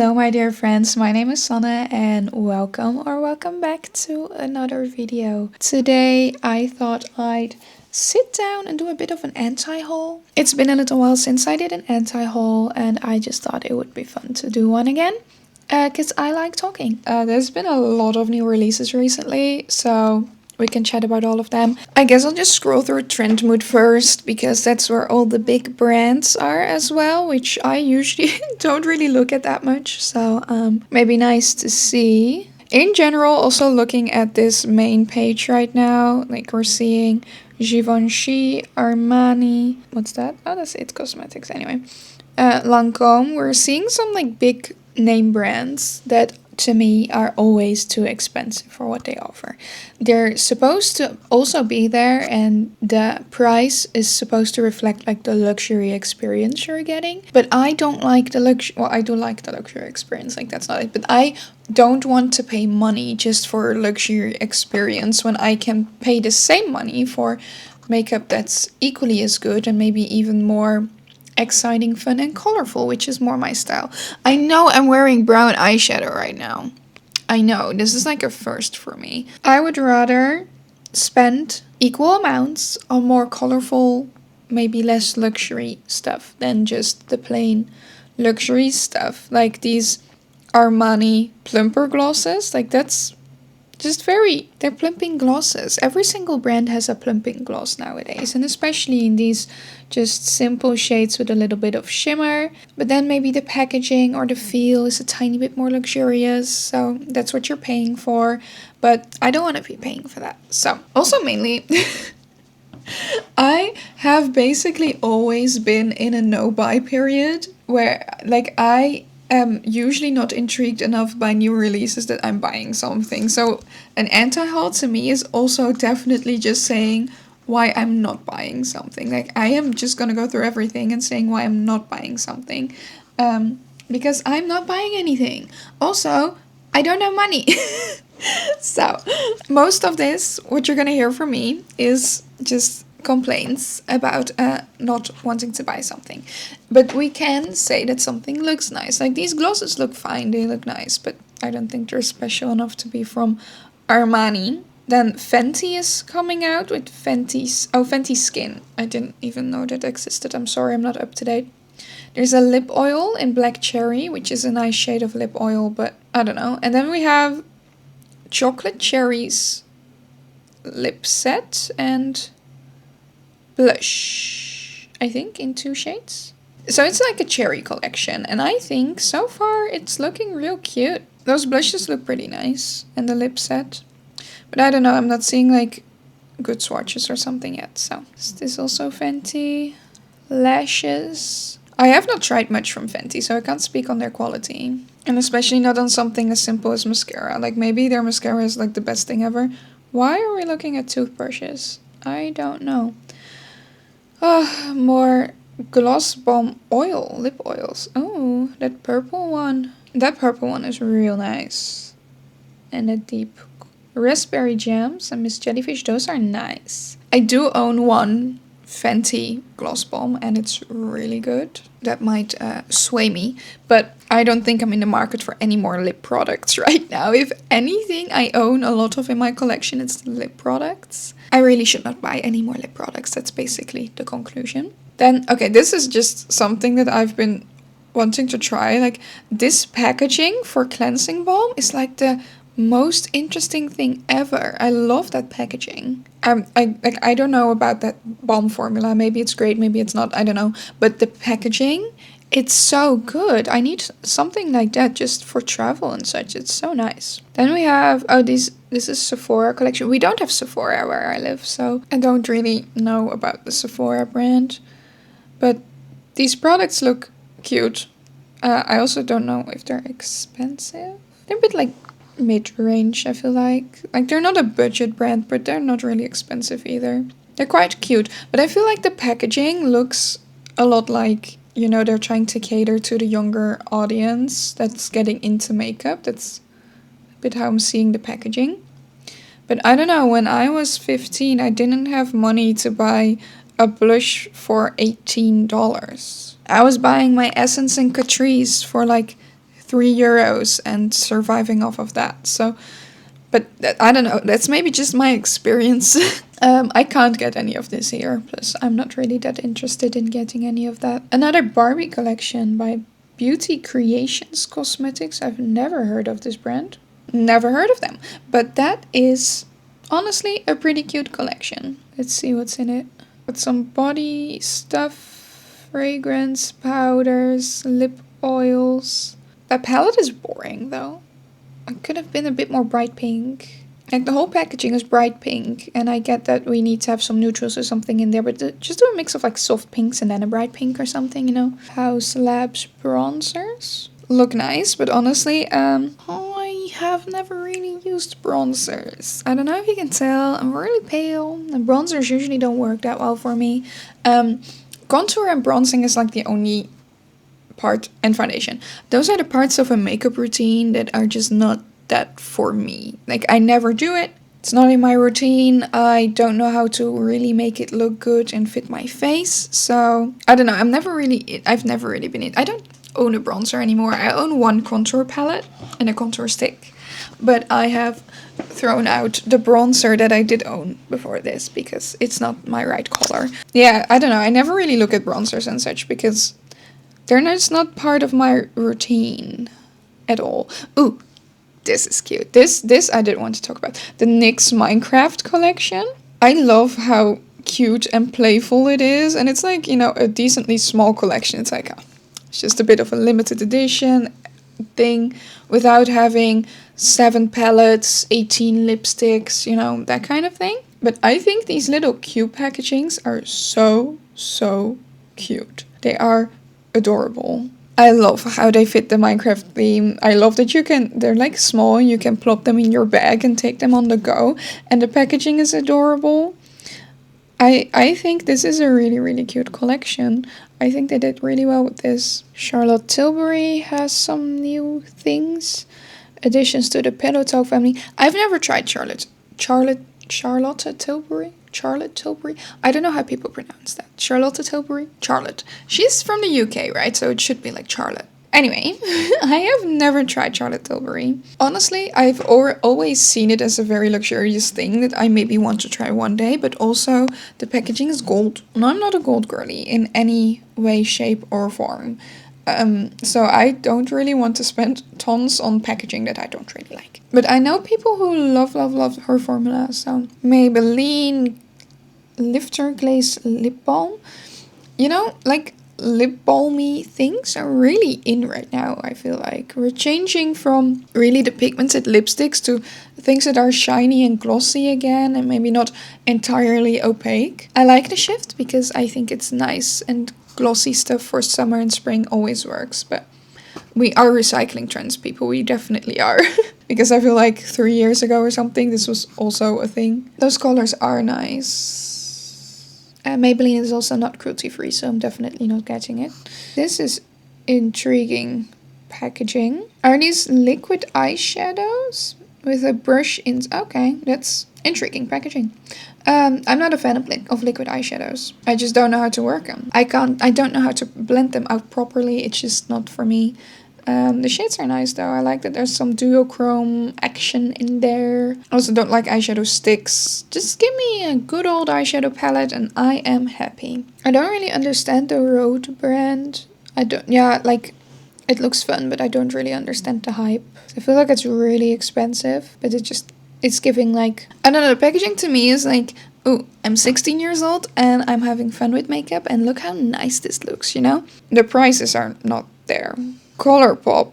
Hello my dear friends, my name is Sanne and welcome back to another video. Today I thought I'd sit down and do a bit of an anti-haul. It's been a little while since I did an anti-haul and I just thought it would be fun to do one again. Because I like talking. There's been a lot of new releases recently, so we can chat about all of them. I guess I'll just scroll through Trendmood first, because that's where all the big brands are as well, which I usually don't really look at that much, so maybe nice to see. In general, also looking at this main page right now, like we're seeing Givenchy, Armani, what's that? Oh, that's It Cosmetics anyway. Lancome, we're seeing some like big name brands that to me are always too expensive for what they offer. They're supposed to also be there and the price is supposed to reflect like the luxury experience you're getting. But I don't like the well, I do like the luxury experience, like that's not it. But I don't want to pay money just for a luxury experience when I can pay the same money for makeup that's equally as good and maybe even more exciting, fun, and colorful, which is more my style. I know I'm wearing brown eyeshadow right now. I know, this is like a first for me. I would rather spend equal amounts on more colorful, maybe less luxury stuff than just the plain luxury stuff. Like these Armani plumper glosses, like that's just they're plumping glosses. Every single brand has a plumping gloss nowadays, and especially in these just simple shades with a little bit of shimmer, but then maybe the packaging or the feel is a tiny bit more luxurious, so that's what you're paying for, but I don't want to be paying for that. So also mainly I have basically always been in a no-buy period where like I am usually not intrigued enough by new releases that I'm buying something. So an anti-haul to me is also definitely just saying why I'm not buying something. Like I am just gonna go through everything and saying why I'm not buying something. Because I'm not buying anything. Also, I don't have money. So most of this, what you're gonna hear from me, is just complaints about not wanting to buy something. But we can say that something looks nice. Like these glosses look fine, they look nice, but I don't think they're special enough to be from Armani. Then Fenty is coming out with Fenty Skin. I didn't even know that existed. I'm sorry, I'm not up to date. There's a lip oil in Black Cherry, which is a nice shade of lip oil, but I don't know. And then we have Chocolate Cherries lip set and blush, I think, in 2 shades. So it's like a cherry collection, and I think so far it's looking real cute. Those blushes look pretty nice, and the lip set. But I don't know, I'm not seeing like good swatches or something yet. So is this also Fenty? Lashes. I have not tried much from Fenty, so I can't speak on their quality. And especially not on something as simple as mascara. Like maybe their mascara is like the best thing ever. Why are we looking at toothbrushes? I don't know. More Gloss Bomb oil, lip oils. Oh, that purple one. That purple one is real nice. And the deep raspberry jams and Miss Jellyfish, those are nice. I do own one Fenty gloss bomb and it's really good. That might sway me, but I don't think I'm in the market for any more lip products right now. If anything I own a lot of in my collection, it's lip products. I really should not buy any more lip products. That's basically the conclusion. Then, okay, this is just something that I've been wanting to try. Like this packaging for cleansing balm is like the most interesting thing ever. I love that packaging. I don't know about that balm formula. Maybe it's great, maybe it's not. I don't know. But the packaging, it's so good. I need something like that just for travel and such. It's so nice. Then we have this is Sephora collection. We don't have Sephora where I live, so I don't really know about the Sephora brand. But these products look cute. I also don't know if they're expensive. They're a bit like mid-range, I feel like. Like they're not a budget brand, but they're not really expensive either. They're quite cute, but I feel like the packaging looks a lot like, you know, they're trying to cater to the younger audience that's getting into makeup. That's a bit how I'm seeing the packaging. But I don't know, when I was 15, I didn't have money to buy a blush for $18. I was buying my Essence and Catrice for like €3 and surviving off of that. So, but I don't know, that's maybe just my experience. I can't get any of this here, plus I'm not really that interested in getting any of that. Another Barbie collection by Beauty Creations Cosmetics. I've never heard of this brand. Never heard of them. But that is honestly a pretty cute collection. Let's see what's in it. Got some body stuff, fragrance, powders, lip oils. That palette is boring though. It could have been a bit more bright pink. Like the whole packaging is bright pink, and I get that we need to have some neutrals or something in there, but just do a mix of like soft pinks and then a bright pink or something, you know. House Labs bronzers look nice, but honestly, I have never really used bronzers. I don't know if you can tell, I'm really pale, and bronzers usually don't work that well for me. Contour and bronzing is like the only part, and foundation. Those are the parts of a makeup routine that are just not that for me. Like, I never do it. It's not in my routine. I don't know how to really make it look good and fit my face. So, I don't know. I've never really been in. I don't own a bronzer anymore. I own one contour palette and a contour stick. But I have thrown out the bronzer that I did own before this because it's not my right color. Yeah, I don't know. I never really look at bronzers and such because they're just not part of my routine at all. Ooh, this is cute. This I did want to talk about. The NYX Minecraft collection. I love how cute and playful it is. And it's like, you know, a decently small collection. It's like, it's just a bit of a limited edition thing without having 7 palettes, 18 lipsticks, you know, that kind of thing. But I think these little cute packagings are so cute. They are adorable. I love how they fit the Minecraft theme. I love that they're like small and you can plop them in your bag and take them on the go. And the packaging is adorable. I think this is a really cute collection. I think they did really well with this. Charlotte Tilbury has some new things. Additions to the Pillow Talk family. I've never tried Charlotte Tilbury. Charlotte Tilbury. I don't know how people pronounce that. Charlotte Tilbury? Charlotte. She's from the UK, right? So it should be like Charlotte. Anyway, I have never tried Charlotte Tilbury. Honestly, I've always seen it as a very luxurious thing that I maybe want to try one day. But also, the packaging is gold. And I'm not a gold girly in any way, shape or form. So I don't really want to spend tons on packaging that I don't really like. But I know people who love her formula. So Maybelline Lifter Glaze Lip Balm. You know, like lip balmy things are really in right now, I feel like. We're changing from really the pigmented lipsticks to things that are shiny and glossy again and maybe not entirely opaque. I like the shift because I think it's nice, and glossy stuff for summer and spring always works, but we are recycling trends, people. We definitely are. Because I feel like 3 years ago or something, this was also a thing. Those colors are nice. Maybelline is also not cruelty free, so I'm definitely not getting it. This is intriguing packaging. Are these liquid eyeshadows with a brush in? Okay, that's intriguing packaging. I'm not a fan of liquid eyeshadows. I just don't know how to work them. I don't know how to blend them out properly. It's just not for me. The shades are nice though. I like that there's some duochrome action in there. I also don't like eyeshadow sticks. Just give me a good old eyeshadow palette and I am happy. I don't really understand the Rode brand. It looks fun, but I don't really understand the hype. I feel like it's really expensive, but it's giving like, I don't know, the packaging to me is like, oh, I'm 16 years old and I'm having fun with makeup and look how nice this looks, you know? The prices are not there. Colourpop.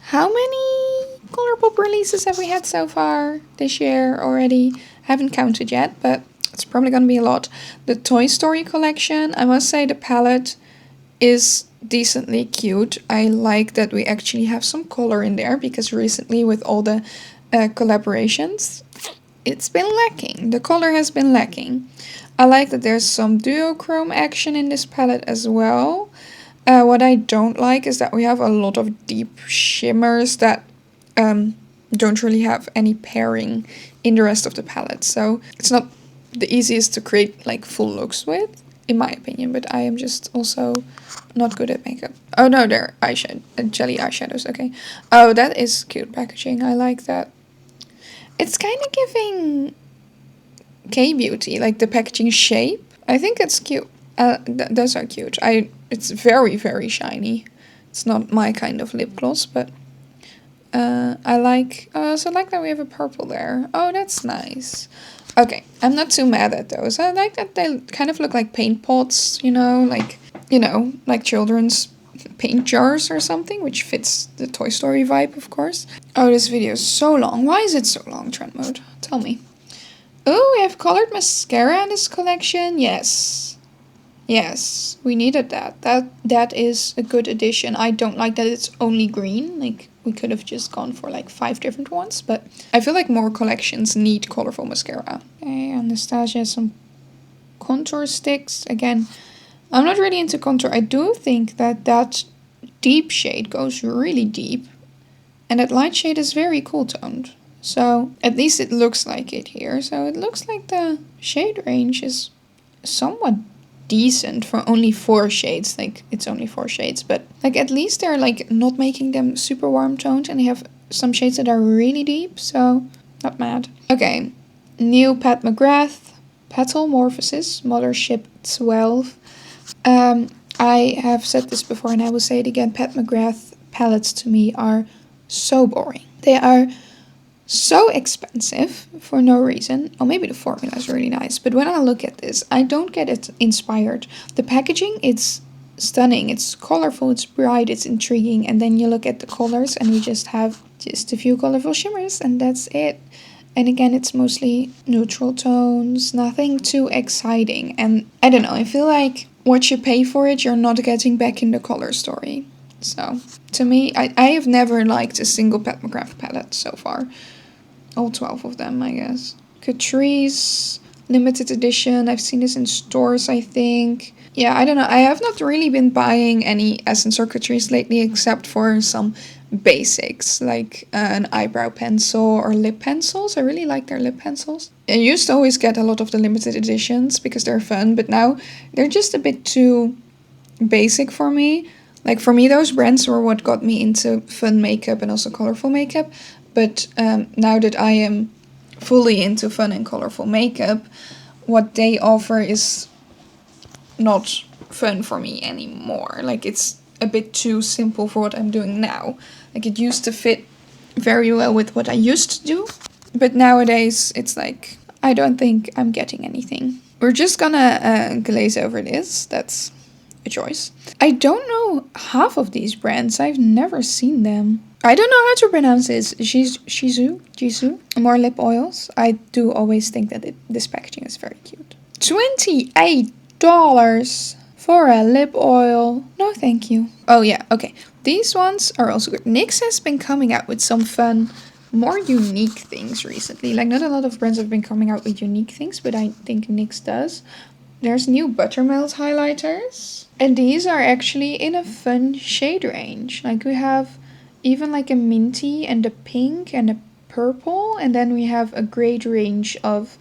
How many Colourpop releases have we had so far this year already? Haven't counted yet, but it's probably gonna be a lot. The Toy Story collection, I must say the palette is decently cute. I like that we actually have some color in there because recently with all the collaborations, it's been lacking. The color has been lacking. I like that there's some duochrome action in this palette as well. What I don't like is that we have a lot of deep shimmers that don't really have any pairing in the rest of the palette. So it's not the easiest to create like full looks with. in my opinion, but I am just also not good at makeup. Oh no, they're eyeshadow, jelly eyeshadows, okay. Oh, that is cute packaging, I like that. It's kind of giving K-beauty, like the packaging shape. I think it's cute. Those are cute. It's very, very shiny. It's not my kind of lip gloss, but I like, so I like that we have a purple there. Oh, that's nice. Okay, I'm not too mad at those. I like that they kind of look like paint pots, like children's paint jars or something, which fits the Toy Story vibe, of course. Oh, this video is so long. Why is it so long, Trend Mode? Tell me. Oh, we have colored mascara in this collection. Yes. Yes, we needed that. That is a good addition. I don't like that it's only green. Like, we could have just gone for like 5 different ones, but I feel like more collections need colorful mascara. Okay, Anastasia has some contour sticks. Again, I'm not really into contour. I do think that deep shade goes really deep, and that light shade is very cool toned. So at least it looks like it here. So it looks like the shade range is somewhat decent for only 4 shades. Like, it's only 4 shades, but like at least they're like not making them super warm toned, and they have some shades that are really deep, so not mad. Okay, new Pat McGrath Petal Morphosis Mothership 12. I have said this before and I will say it again. Pat McGrath palettes to me are so boring. They are so expensive for no reason. Or maybe the formula is really nice, but when I look at this, I don't get it inspired. The packaging, it's stunning, it's colorful, it's bright, it's intriguing, and then you look at the colors and we just have just a few colorful shimmers and that's it. And again, it's mostly neutral tones, nothing too exciting, and I don't know, I feel like what you pay for it, you're not getting back in the color story. So to me, I have never liked a single Pat McGrath palette so far. All 12 of them, I guess. Catrice, limited edition. I've seen this in stores, I think. Yeah, I don't know. I have not really been buying any Essence or Catrice lately, except for some basics, like an eyebrow pencil or lip pencils. I really like their lip pencils. I used to always get a lot of the limited editions because they're fun, but now they're just a bit too basic for me. Like, for me, those brands were what got me into fun makeup and also colorful makeup. But now that I am fully into fun and colorful makeup, what they offer is not fun for me anymore. Like, it's a bit too simple for what I'm doing now. Like, it used to fit very well with what I used to do. But nowadays, it's like, I don't think I'm getting anything. We're just gonna glaze over this. That's a choice. I don't know half of these brands. I've never seen them. I don't know how to pronounce this. Jisoo. More lip oils. I do always think that this packaging is very cute. $28 for a lip oil. No, thank you. Oh yeah, okay. These ones are also good. NYX has been coming out with some fun, more unique things recently. Like, not a lot of brands have been coming out with unique things, but I think NYX does. There's new Buttermelt highlighters. And these are actually in a fun shade range. Like, we have even like a minty and a pink and a purple. And then we have a great range of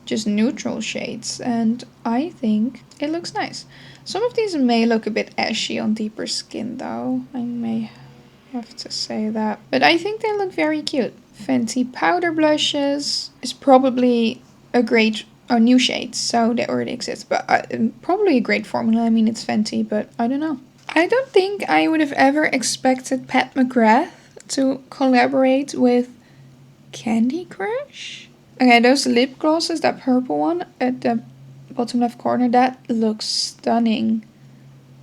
just neutral shades. And I think it looks nice. Some of these may look a bit ashy on deeper skin though. I may have to say that. But I think they look very cute. Fenty powder blushes is probably a great... Oh, new shades, so they already exist, but probably a great formula. I mean, it's Fenty, but I don't know. I don't think I would have ever expected Pat McGrath to collaborate with Candy Crush. Okay, those lip glosses, that purple one at the bottom left corner, that looks stunning.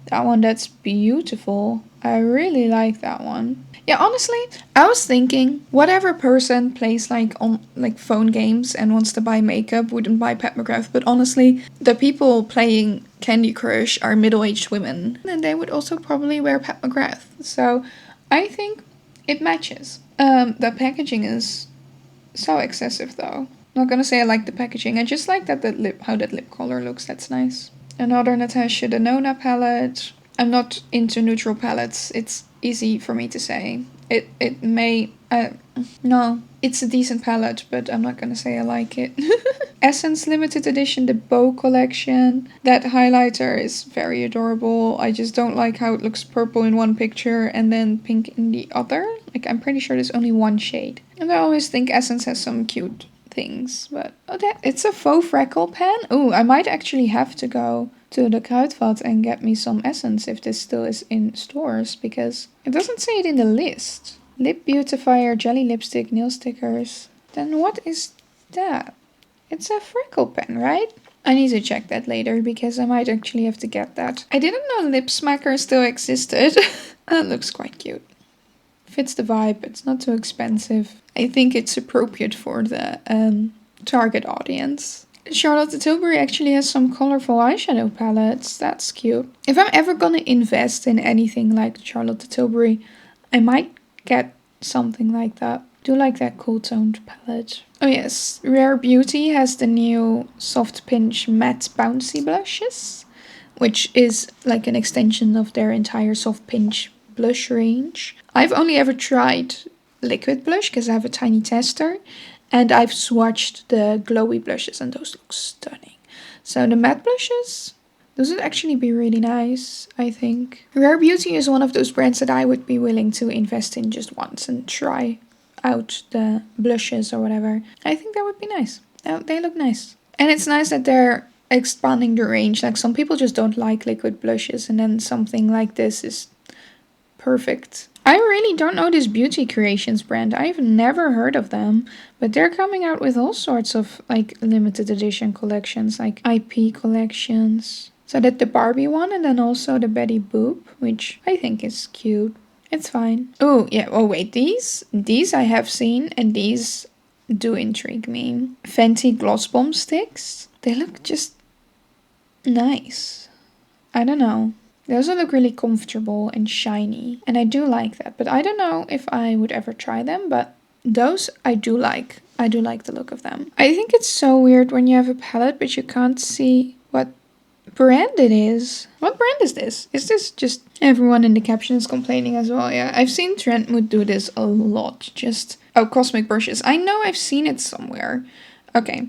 That one, that's beautiful. I really like that one. Yeah, honestly, I was thinking whatever person plays like on like phone games and wants to buy makeup wouldn't buy Pat McGrath, but honestly, the people playing Candy Crush are middle-aged women, and they would also probably wear Pat McGrath. So I think it matches. The packaging is so excessive though. Not gonna say I like the packaging. I just like that how that lip color looks. That's nice. Another Natasha Denona palette. I'm not into neutral palettes. It's easy for me to say. It may... no, it's a decent palette, but I'm not gonna say I like it. Essence limited edition, the Bow collection. That highlighter is very adorable. I just don't like how it looks purple in one picture and then pink in the other. Like, I'm pretty sure there's only one shade. And I always think Essence has some cute things, but it's a faux freckle pen. Oh, I might actually have to go to the Kruidvat and get me some Essence if this still is in stores, because it doesn't say it in the list. Lip beautifier, jelly lipstick, nail stickers. Then what is that? It's a freckle pen, right? I need to check that later because I might actually have to get that. I didn't know Lip Smacker still existed. That looks quite cute. Fits the vibe, it's not too expensive. I think it's appropriate for the target audience. Charlotte Tilbury actually has some colorful eyeshadow palettes. That's cute. If I'm ever gonna invest in anything like Charlotte Tilbury, I might get something like that. I do like that cool toned palette. Oh yes, Rare Beauty has the new Soft Pinch Matte Bouncy Blushes, which is like an extension of their entire Soft Pinch blush range. I've only ever tried liquid blush because I have a tiny tester, and I've swatched the glowy blushes and those look stunning. So the matte blushes, those would actually be really nice, I think. Rare Beauty is one of those brands that I would be willing to invest in just once and try out the blushes or whatever. I think that would be nice. They look nice. And it's nice that they're expanding the range. Like, some people just don't like liquid blushes, and then something like this is perfect. I really don't know this Beauty Creations brand. I've never heard of them, but they're coming out with all sorts of like limited edition collections, like IP collections. So that the Barbie one, and then also the Betty Boop, which I think is cute. It's fine. Oh yeah, oh wait, these I have seen, and these do intrigue me. Fenty Gloss Bomb Sticks. They look just nice. I don't know. They also look really comfortable and shiny, and I do like that. But I don't know if I would ever try them, but those I do like. I do like the look of them. I think it's so weird when you have a palette but you can't see what brand it is. What brand is this? Is this just everyone in the caption is complaining as well? Yeah, I've seen Trendmood do this a lot. Just, oh, Cosmic Brushes. I know I've seen it somewhere. Okay,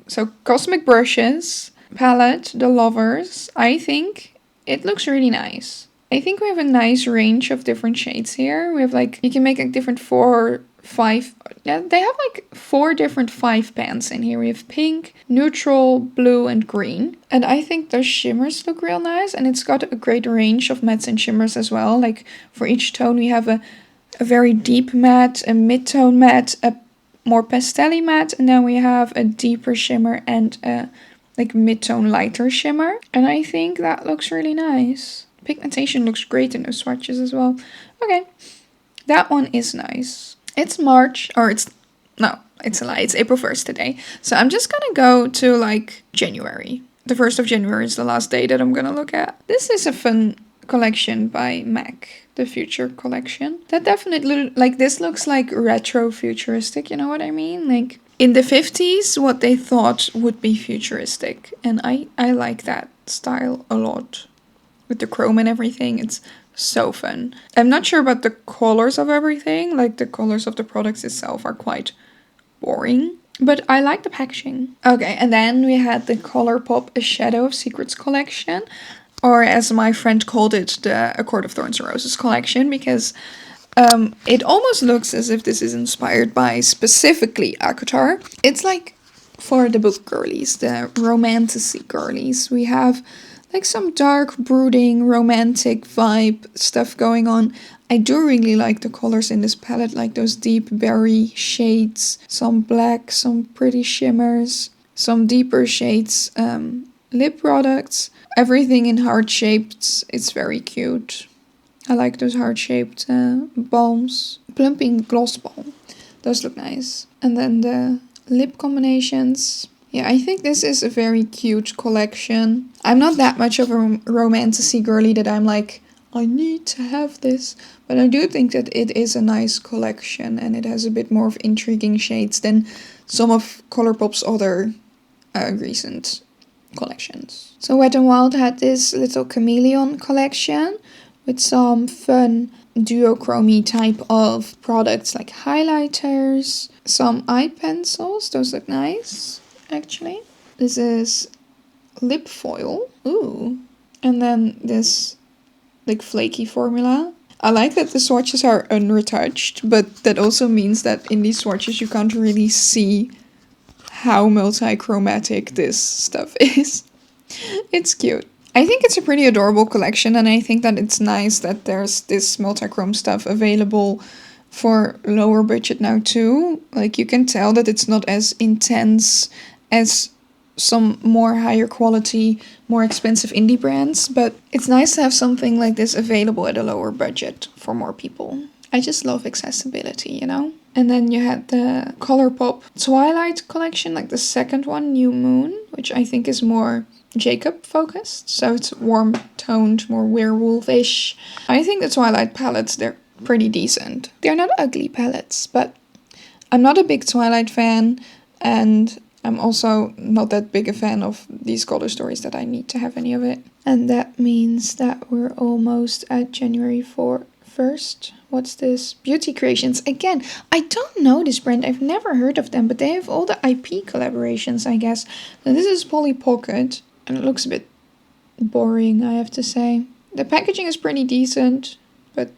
so Cosmic Brushes palette, the Lovers. I think it looks really nice. I think we have a nice range of different shades here. We have like, you can make like different 4, 5, yeah, they have like 4 different 5 pans in here. We have pink, neutral, blue, and green. And I think those shimmers look real nice, and it's got a great range of mattes and shimmers as well. Like, for each tone we have a very deep matte, a mid-tone matte, a more pastel-y matte, and then we have a deeper shimmer and a like mid-tone lighter shimmer. And I think that looks really nice. Pigmentation looks great in those swatches as well. Okay, that one is nice. It's March, or it's a lie, it's April 1st today. So I'm just gonna go to like January. The 1st of January is the last day that I'm gonna look at. This is a fun collection by MAC, the Future collection. That definitely, like, this looks like retro futuristic, you know what I mean? Like, in the 50s, what they thought would be futuristic. And I like that style a lot. With the chrome and everything, it's so fun. I'm not sure about the colors of everything. Like, the colors of the products itself are quite boring. But I like the packaging. Okay, and then we had the Colourpop A Shadow of Secrets collection. Or as my friend called it, the A Court of Thorns and Roses collection. Because it almost looks as if this is inspired by specifically ACOTAR. It's like for the book girlies, the romantasy girlies. We have like some dark, brooding, romantic vibe stuff going on. I do really like the colors in this palette, like those deep berry shades, some black, some pretty shimmers, some deeper shades, lip products, everything in heart-shaped. It's very cute. I like those heart-shaped balms. Plumping Gloss Balm. Those look nice. And then the lip combinations. Yeah, I think this is a very cute collection. I'm not that much of a romantasy girly that I'm like, I need to have this. But I do think that it is a nice collection, and it has a bit more of intriguing shades than some of Colourpop's other recent collections. So Wet n Wild had this little chameleon collection with some fun duochrome type of products like highlighters, some eye pencils, those look nice. actually. This is lip foil. Ooh. And then this like flaky formula. I like that the swatches are unretouched, but that also means that in these swatches you can't really see how multi-chromatic this stuff is. It's cute. I think it's a pretty adorable collection, and I think that it's nice that there's this multi-chrome stuff available for lower budget now too. Like, you can tell that it's not as intense as some more higher quality, more expensive indie brands, but it's nice to have something like this available at a lower budget for more people. I just love accessibility, you know? And then you had the Colourpop Twilight collection, like the second one, New Moon, which I think is more Jacob focused. So it's warm toned, more werewolfish. I think the Twilight palettes, they're pretty decent. They're not ugly palettes, but I'm not a big Twilight fan, and I'm also not that big a fan of these color stories that I need to have any of it. And that means that we're almost at January 1st. What's this? Beauty Creations. Again, I don't know this brand. I've never heard of them, but they have all the IP collaborations, I guess. Now, this is Polly Pocket, and it looks a bit boring, I have to say. The packaging is pretty decent, but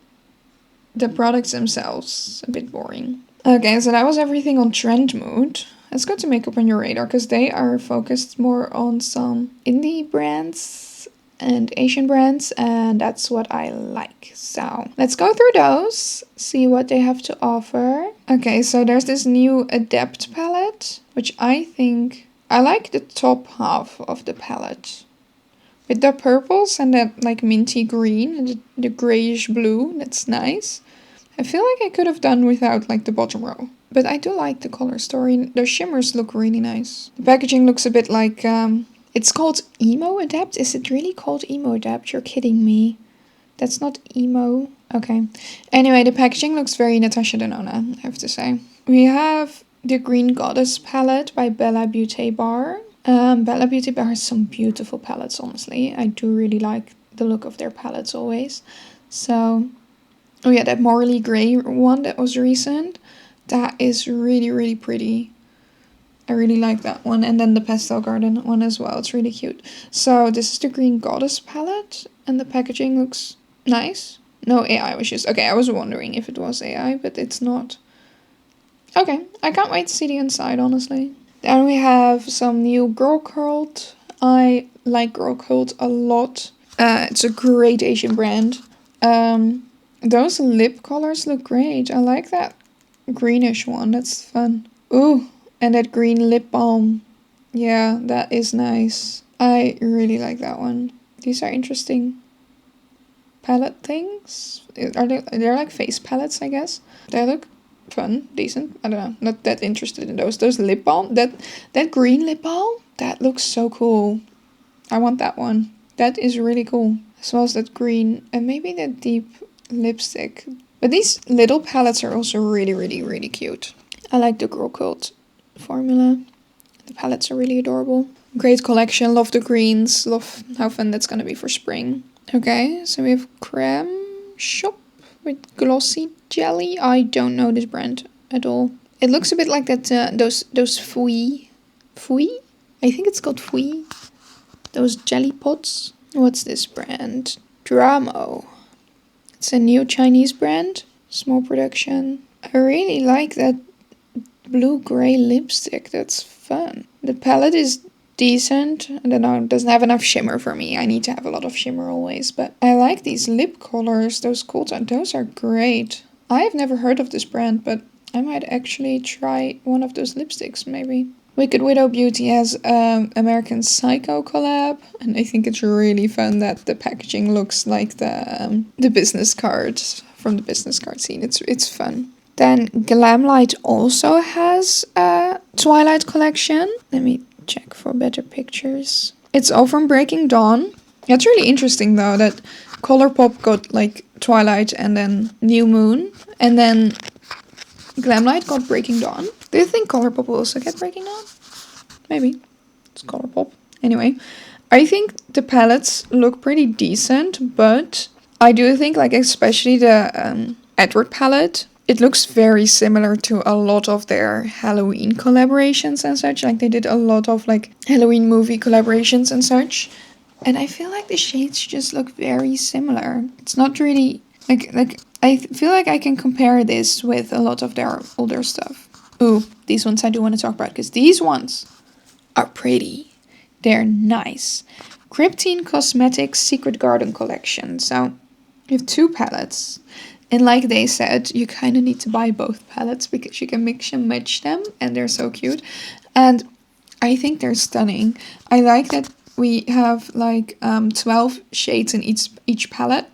the products themselves, a bit boring. Okay, so that was everything on Trend Mood. Let's go to Makeup on Your Radar, because they are focused more on some indie brands and Asian brands, and that's what I like. So let's go through those, see what they have to offer. Okay, so there's this new Adept palette, which I think I like the top half of the palette. With the purples and that like minty green and the grayish blue, that's nice. I feel like I could have done without like the bottom row. But I do like the color story. The shimmers look really nice. The packaging looks a bit like, it's called Emo Adapt. Is it really called Emo Adapt? You're kidding me. That's not emo. Okay. Anyway, the packaging looks very Natasha Denona, I have to say. We have the Green Goddess palette by Bella Beauty Bar. Bella Beauty Bar has some beautiful palettes, honestly. I do really like the look of their palettes always. So, oh yeah, that Morally Grey one that was recent. That is really, really pretty. I really like that one. And then the Pastel Garden one as well. It's really cute. So this is the Green Goddess palette. And the packaging looks nice. No, AI was just... Okay, I was wondering if it was AI, but it's not. Okay, I can't wait to see the inside, honestly. Then we have some new Girl Cult. I like Girl Cult a lot. It's a great Asian brand. Those lip colors look great. I like that greenish one. That's fun. Ooh, and that green lip balm. Yeah, that is nice. I really like that one. These are interesting palette things. They're like face palettes, I guess. They look fun, decent. I don't know. Not that interested in those. Those lip balm. That green lip balm. That looks so cool. I want that one. That is really cool. As well as that green and maybe that deep lipstick. But these little palettes are also really, really, really cute. I like the Girl Cult formula. The palettes are really adorable. Great collection. Love the greens. Love how fun that's going to be for spring. Okay, so we have Creme Shop with Glossy Jelly. I don't know this brand at all. It looks a bit like that. Those Fui. I think it's called Fui. Those jelly pots. What's this brand? Dramo. It's a new Chinese brand. Small production. I really like that blue-gray lipstick. That's fun. The palette is decent. I don't know. It doesn't have enough shimmer for me. I need to have a lot of shimmer always. But I like these lip colors. Those those are great. I've never heard of this brand, but I might actually try one of those lipsticks maybe. Wicked Widow Beauty has American Psycho collab, and I think it's really fun that the packaging looks like the business cards from the business card scene. It's fun. Then Glamlight also has a Twilight collection. Let me check for better pictures. It's all from Breaking Dawn. It's really interesting though that Colourpop got like Twilight and then New Moon, and then Glamlight got Breaking Dawn. Do you think Colourpop will also get Breaking Dawn? Maybe. It's Colourpop. Anyway, I think the palettes look pretty decent, but I do think like especially the Edward palette It looks very similar to a lot of their Halloween collaborations and such. Like they did a lot of like Halloween movie collaborations and such. And I feel like the shades just look very similar. It's not really like I feel like I can compare this with a lot of their older stuff. Ooh, these ones I do want to talk about because these ones are pretty. They're nice. Cryptine Cosmetics Secret Garden Collection. So you have 2 palettes. And like they said, you kind of need to buy both palettes because you can mix and match them. And they're so cute. And I think they're stunning. I like that we have like 12 shades in each palette.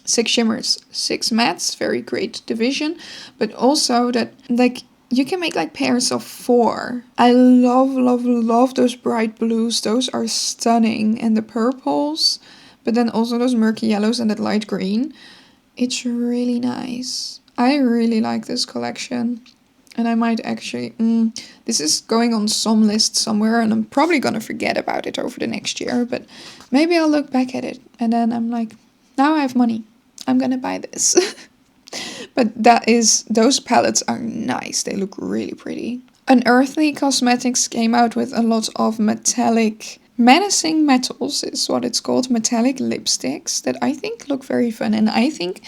6 shimmers, 6 mattes. Very great division. But also that like you can make like pairs of 4. I love those bright blues. Those are stunning. And the purples. But then also those murky yellows and that light green. It's really nice. I really like this collection. And I might actually... this is going on some list somewhere. And I'm probably going to forget about it over the next year. But maybe I'll look back at it. And then I'm like, now I have money. I'm going to buy this. But those palettes are nice. They look really pretty. Unearthly Cosmetics came out with a lot of metallic... Menacing Metals is what it's called. Metallic lipsticks that I think look very fun. And I think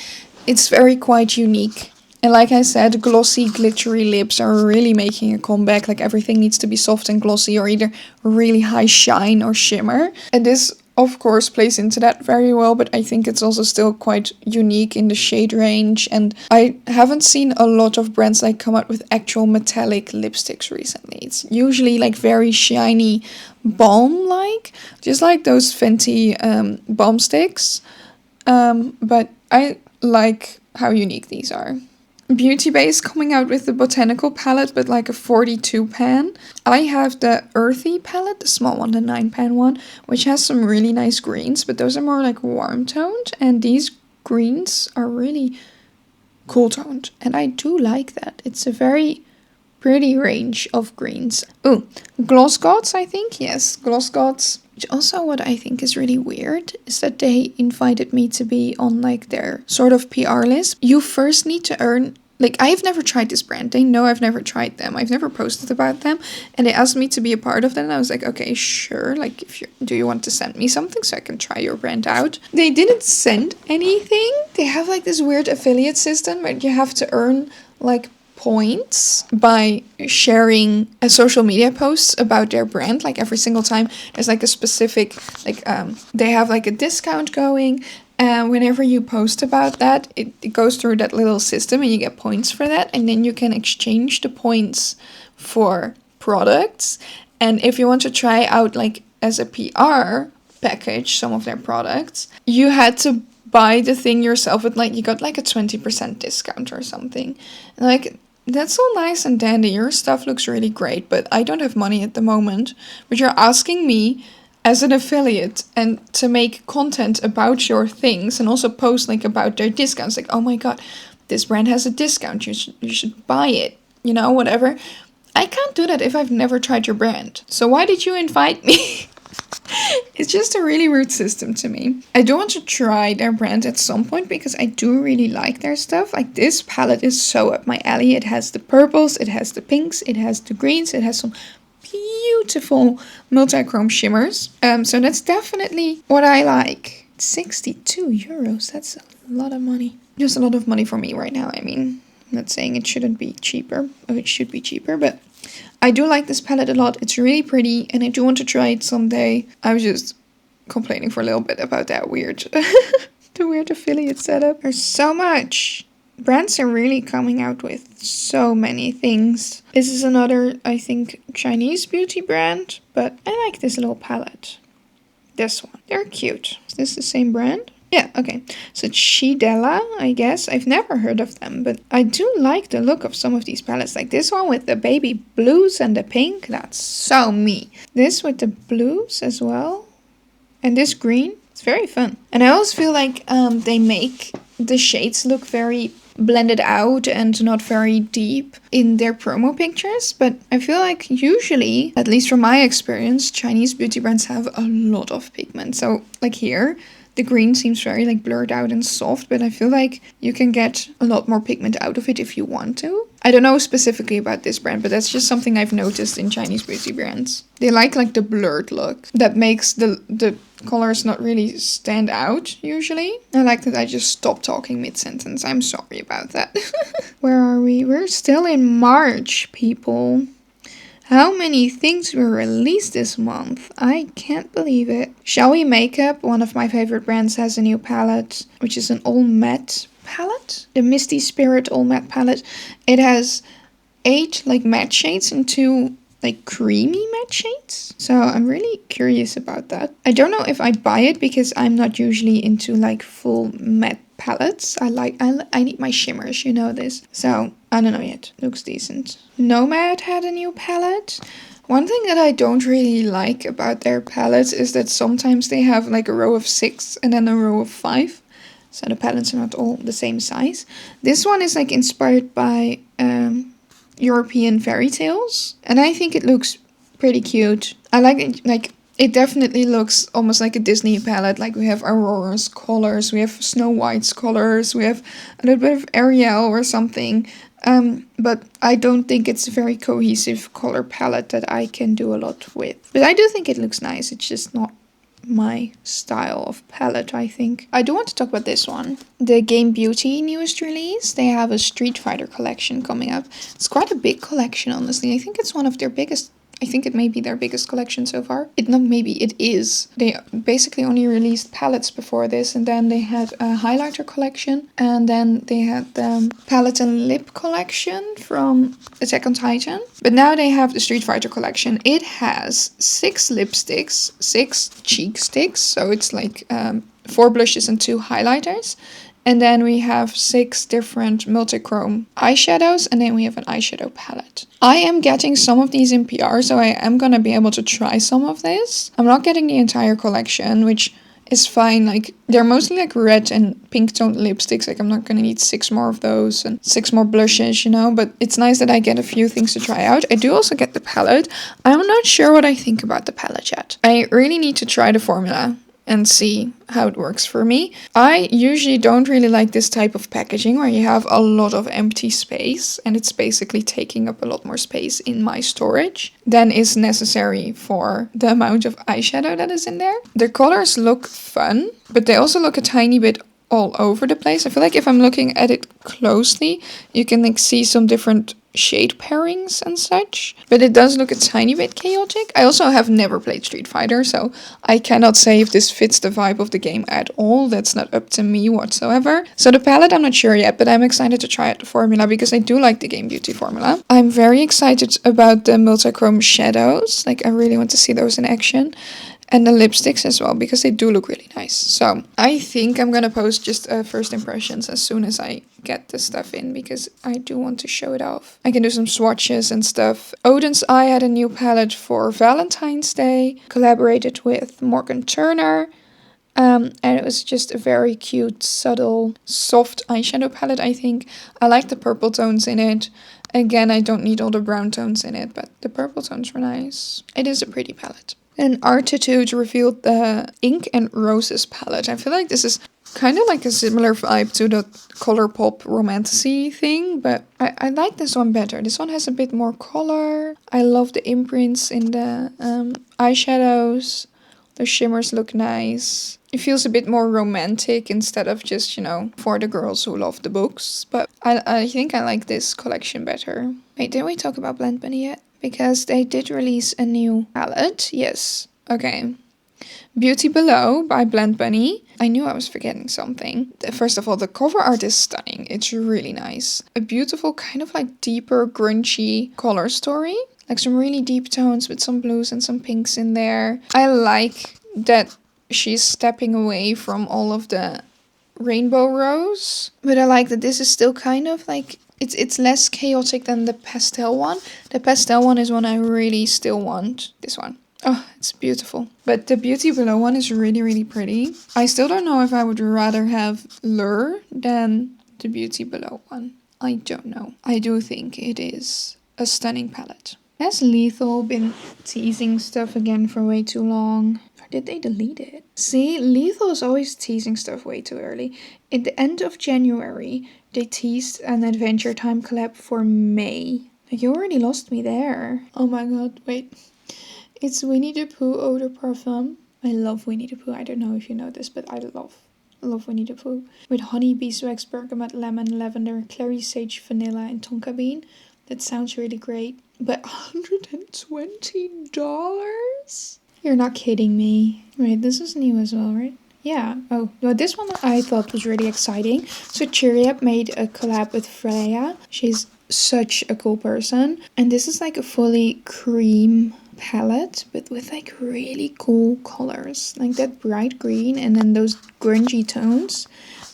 it's very quite unique. And like I said, glossy, glittery lips are really making a comeback. Like everything needs to be soft and glossy or either really high shine or shimmer. And this, of course, plays into that very well. But I think it's also still quite unique in the shade range. And I haven't seen a lot of brands like come out with actual metallic lipsticks recently. It's usually like very shiny balm-like. Just like those Fenty balm sticks. But I like how unique these are. Beauty Bay is coming out with the botanical palette, but like a 42 pan. I have the earthy palette, the small one, the 9 pan one, which has some really nice greens, but those are more like warm toned. And these greens are really cool toned. And I do like that. It's a very pretty range of greens. Ooh, Gloss Gods, I think. Yes, Gloss Gods. Which also what I think is really weird is that they invited me to be on like their sort of PR list. You first need to earn, like I've never tried this brand. They know I've never tried them. I've never posted about them. And they asked me to be a part of them. And I was like, okay, sure. Like do you want to send me something so I can try your brand out? They didn't send anything. They have like this weird affiliate system where you have to earn like points by sharing a social media posts about their brand. Like every single time there's like a specific like they have like a discount going, and whenever you post about that it goes through that little system and you get points for that, and then you can exchange the points for products. And if you want to try out like as a PR package some of their products, you had to buy the thing yourself with like you got like a 20% discount or something. And like that's all nice and dandy. Your stuff looks really great, but I don't have money at the moment. But you're asking me as an affiliate and to make content about your things and also post like about their discounts. Like, oh my god, this brand has a discount. You should buy it. You know, whatever. I can't do that if I've never tried your brand. So why did you invite me? It's just a really weird system to me. I do want to try their brand at some point because I do really like their stuff. Like this palette is so up my alley. It has the purples, it has the pinks, it has the greens, it has some beautiful multi-chrome shimmers. So that's definitely what I like. 62 euros, that's a lot of money. Just a lot of money for me right now. I mean, I'm not saying it shouldn't be cheaper, or it should be cheaper, but I do like this palette a lot. It's really pretty and I do want to try it someday. I was just complaining for a little bit about that weird, the weird affiliate setup. There's so much. Brands are really coming out with so many things. This is another, I think, Chinese beauty brand, but I like this little palette. This one. They're cute. Is this the same brand? Yeah, okay. So Chidella, I guess. I've never heard of them, but I do like the look of some of these palettes. Like this one with the baby blues and the pink. That's so me. This with the blues as well. And this green. It's very fun. And I always feel like they make the shades look very blended out and not very deep in their promo pictures. But I feel like usually, at least from my experience, Chinese beauty brands have a lot of pigment. So like here, The green seems very like blurred out and soft, but I feel like you can get a lot more pigment out of it if you want to. I don't know specifically about this brand, but that's just something I've noticed in Chinese beauty brands. They like the blurred look that makes the colors not really stand out usually. I like that I just stopped talking mid-sentence. I'm sorry about that. Where are we? We're still in March, people. How many things were released this month? I can't believe it. Shall We Makeup, one of my favorite brands, has a new palette, which is an all matte palette. The Misty Spirit all matte palette. It has 8 like matte shades and 2 like creamy matte shades. So I'm really curious about that. I don't know if I'd buy it because I'm not usually into like full matte palettes. I need my shimmers, you know this. So I don't know yet. Looks decent. Nomad had a new palette. One thing that I don't really like about their palettes is that sometimes they have like a row of 6 and then a row of 5. So the palettes are not all the same size. This one is like inspired by European fairy tales, and I think it looks pretty cute. I like it, like it definitely looks almost like a Disney palette. Like we have Aurora's colors, we have Snow White's colors, we have a little bit of Ariel or something. But I don't think it's a very cohesive color palette that I can do a lot with. But I do think it looks nice. It's just not my style of palette, I think. I do want to talk about this one. The Game Beauty newest release. They have a Street Fighter collection coming up. It's quite a big collection, honestly. I think it's one of their biggest. I think it may be their biggest collection so far. It is. They basically only released palettes before this, and then they had a highlighter collection, and then they had the palette and lip collection from Attack on Titan. But now they have the Street Fighter collection. It has 6 lipsticks, 6 cheek sticks, so it's like 4 blushes and 2 highlighters. And then we have 6 different multichrome eyeshadows, and then we have an eyeshadow palette. I am getting some of these in PR, so I am going to be able to try some of this. I'm not getting the entire collection, which is fine. Like, they're mostly like red and pink toned lipsticks. Like, I'm not going to need 6 more of those and 6 more blushes, you know. But it's nice that I get a few things to try out. I do also get the palette. I'm not sure what I think about the palette yet. I really need to try the formula and see how it works for me. I usually don't really like this type of packaging where you have a lot of empty space and it's basically taking up a lot more space in my storage than is necessary for the amount of eyeshadow that is in there. The colors look fun, but they also look a tiny bit all over the place. I feel like if I'm looking at it closely, you can like see some different shade pairings and such, but it does look a tiny bit chaotic. I also have never played Street Fighter, so I cannot say if this fits the vibe of the game at all. That's not up to me whatsoever. So the palette, I'm not sure yet, but I'm excited to try out the formula because I do like the Game Beauty formula. I'm very excited about the multichrome shadows. Like, I really want to see those in action. And the lipsticks as well, because they do look really nice. So I think I'm gonna post just first impressions as soon as I get the stuff in, because I do want to show it off. I can do some swatches and stuff. Odin's Eye had a new palette for Valentine's Day, collaborated with Morgan Turner. And it was just a very cute, subtle, soft eyeshadow palette, I think. I like the purple tones in it. Again, I don't need all the brown tones in it, but the purple tones were nice. It is a pretty palette. And Artitude revealed the Ink and Roses palette. I feel like this is kind of like a similar vibe to the Colourpop romantasy thing, but I like this one better. This one has a bit more color. I love the imprints in the eyeshadows. The shimmers look nice. It feels a bit more romantic instead of just, you know, for the girls who love the books. But I think I like this collection better. Wait, did we talk about Blend Bunny yet? Because they did release a new palette. Yes. Okay. Beauty Below by Blend Bunny. I knew I was forgetting something. First of all, the cover art is stunning. It's really nice. A beautiful kind of like deeper grungy color story. Like some really deep tones with some blues and some pinks in there. I like that she's stepping away from all of the rainbow rose. But I like that this is still kind of like... It's less chaotic than the pastel one. The pastel one is one I really still want. This one. Oh, it's beautiful. But the Beauty Below one is really, really pretty. I still don't know if I would rather have Lure than the Beauty Below one. I don't know. I do think it is a stunning palette. Has Lethal been teasing stuff again for way too long? If I Did they delete it? See, Lethal is always teasing stuff way too early. At the end of January, they teased an Adventure Time collab for May. You already lost me there. Oh my god, wait. It's Winnie the Pooh Eau de Parfum. I love Winnie the Pooh. I don't know if you know this, but I love Winnie the Pooh. With honey, beeswax, bergamot, lemon, lavender, clary sage, vanilla, and tonka bean. That sounds really great. But $120? You're not kidding me. Right, this is new as well, right? Yeah. Oh, well, this one I thought was really exciting. So Cheery Up made a collab with Freya. She's such a cool person. And this is like a fully cream palette, but with like really cool colors. Like that bright green and then those grungy tones.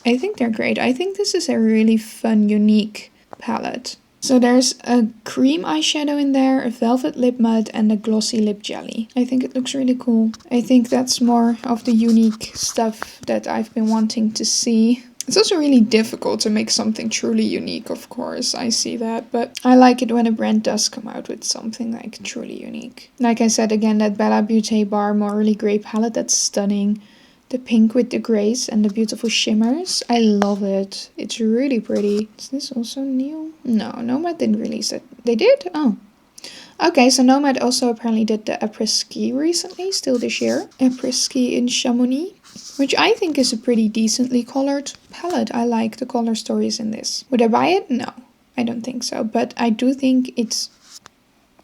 I think they're great. I think this is a really fun, unique palette. So there's a cream eyeshadow in there, a velvet lip matte, and a glossy lip jelly. I think it looks really cool. I think that's more of the unique stuff that I've been wanting to see. It's also really difficult to make something truly unique, of course, I see that, but I like it when a brand does come out with something like truly unique. Like I said again, that Bella Beauté Bar Morally Grey palette, that's stunning. The pink with the grays and the beautiful shimmers. I love it. It's really pretty. Is this also new? No, Nomad didn't release it. They did? Oh. Okay, so Nomad also apparently did the après-ski recently, still this year. Après-ski in Chamonix, which I think is a pretty decently colored palette. I like the color stories in this. Would I buy it? No, I don't think so. But I do think it's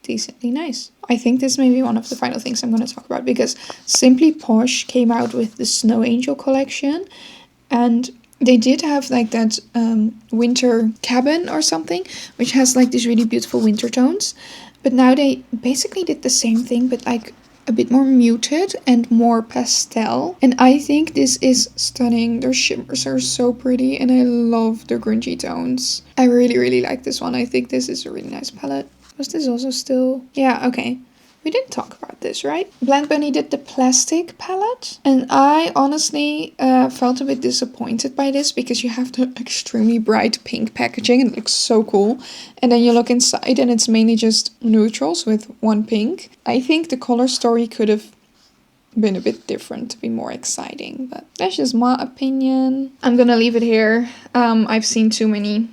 decently nice. I think this may be one of the final things I'm going to talk about, because Simply Posh came out with the Snow Angel collection, and they did have like that winter cabin or something, which has like these really beautiful winter tones. But now they basically did the same thing, but like a bit more muted and more pastel. And I think this is stunning. Their shimmers are so pretty and I love the grungy tones. I really, really like this one. I think this is a really nice palette. Was this also still? Yeah, okay. We didn't talk about this, right? Blend Bunny did the plastic palette. And I honestly felt a bit disappointed by this, because you have the extremely bright pink packaging and it looks so cool. And then you look inside and it's mainly just neutrals with one pink. I think the color story could have been a bit different to be more exciting, but that's just my opinion. I'm gonna leave it here. I've seen too many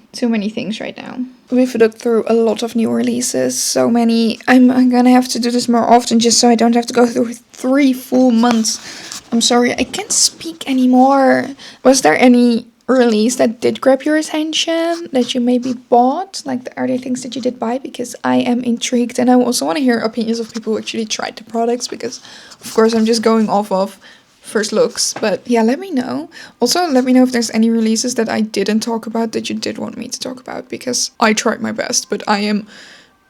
things right now. We've looked through a lot of new releases, so many. I'm gonna have to do this more often just so I don't have to go through 3 full months. I'm sorry, I can't speak anymore. Was there any release that did grab your attention that you maybe bought? Like, are there things that you did buy? Because I am intrigued, and I also want to hear opinions of people who actually tried the products, because of course I'm just going off of first looks. But yeah, let me know. Also, let me know if there's any releases that I didn't talk about that you did want me to talk about, because I tried my best, but I am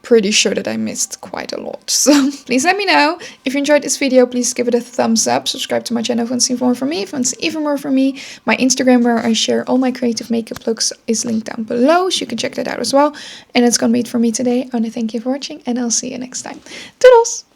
pretty sure that I missed quite a lot. So please let me know. If you enjoyed this video, please give it a thumbs up. Subscribe to my channel if you want to see more from me. If you want to see even more from me, my Instagram, where I share all my creative makeup looks, is linked down below, so you can check that out as well. And it's gonna be it for me today. I want to thank you for watching, and I'll see you next time. Toodles!